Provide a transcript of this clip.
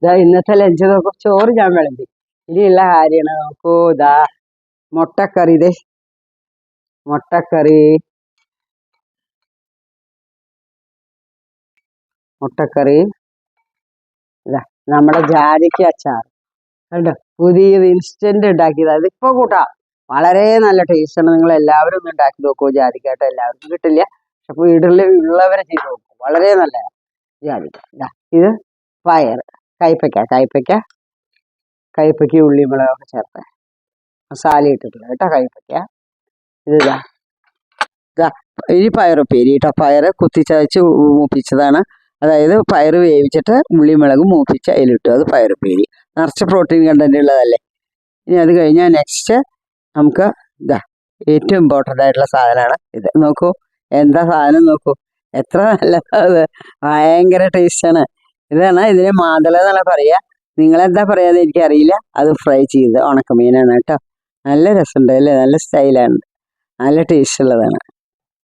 ഇതാ ഇന്നത്തെ ലഞ്ച് നോക്കും. ചോറ് ഞാൻ വിളമ്പി. ഇനിയുള്ള കാര്യമാണ് നോക്കൂ. ഇതാ മുട്ടക്കറി. ഇതേ മുട്ടക്കറി, മുട്ടക്കറി. ഇതാ നമ്മുടെ ജാതിക്ക അച്ചാർ കണ്ടോ, പുതിയത് ഇൻസ്റ്റന്റ് ഉണ്ടാക്കിയത്. അതിപ്പോ കൂട്ടാം, വളരെ നല്ല ടേസ്റ്റാണ്. നിങ്ങൾ എല്ലാവരും ഒന്ന് ഉണ്ടാക്കി നോക്കൂ. ജാതിക്കായിട്ട് എല്ലാവർക്കും കിട്ടില്ല, പക്ഷെ വീട്ടിൽ ഉള്ളവരെ ചെയ്ത് നോക്കൂ, വളരെ നല്ലതാണ് ജാതിക്ക. ഇതാ ഇത് പയർ, കയ്പയ്ക്ക ഉള്ളി മുളകൊക്കെ ചേർത്ത് മസാല ഇട്ടിട്ടുള്ള കേട്ടോ കയ്പയ്ക്ക. ഇതാ ഇതാ ഈ പയറുപ്പേരി കേട്ടോ. പയറ് കുത്തിച്ചതച്ച് മൂപ്പിച്ചതാണ്. അതായത് പയറ് വേവിച്ചിട്ട് ഉള്ളിമുളകും മൂപ്പിച്ച് അതിലിട്ടു. അത് പയറുപ്പേരി, നിറച്ച് പ്രോട്ടീൻ കണ്ടന്റ് ഉള്ളതല്ലേ. ഇനി അത് കഴിഞ്ഞാൽ നെക്സ്റ്റ് നമുക്ക് ഇതാ ഏറ്റവും ഇമ്പോർട്ടൻ്റ് ആയിട്ടുള്ള സാധനമാണ് ഇത്. നോക്കൂ എന്താ സാധനം നോക്കൂ, എത്ര നല്ലത്, ഭയങ്കര ടേസ്റ്റാണ്. ഇതാണ് ഇതിന് മാതള എന്നാണ് പറയുക. നിങ്ങളെന്താ പറയാന്ന് എനിക്കറിയില്ല. അത് ഫ്രൈ ചെയ്ത് ഉണക്കമീനാണ് കേട്ടോ. നല്ല രസമുണ്ട് അല്ലേ, നല്ല സ്റ്റൈലാണ്, നല്ല ടേസ്റ്റ് ഉള്ളതാണ്.